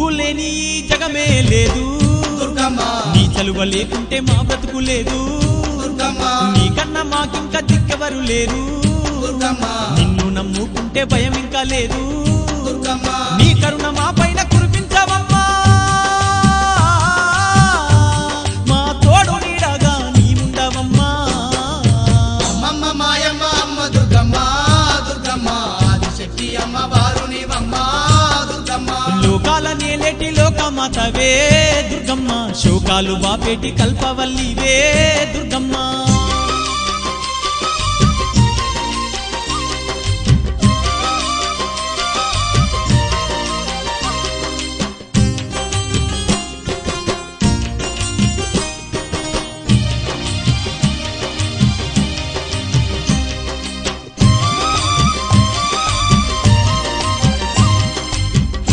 నువ్వు లేని జగమే లేదు దుర్గమ్మ నీ చలువ లేకుంటే మా బ్రతుకు లేదు దుర్గమ్మ నీకన్నా మాకింకా దిక్కెవరు లేరు దుర్గమ్మ నిన్ను నమ్ముకుంటే భయం ఇంకా లేదు దుర్గమ్మ నీ కరుణ మా పైన కురిపించవమ్మా మా తోడు నీడగా నీ ఉండవమ్మా అమ్మమ్మ మాయమ్మ అమ్మ దుర్గమ్మ దుర్గమ్మ ఆదిశక్తి అమ్మ బారునివమ్మ దుర్గమ్మ లోకాల నేలేటి లోకమాతవే దుర్గమ్మ శోకాలు బాపేటి కల్పవల్లివే దుర్గమ్మ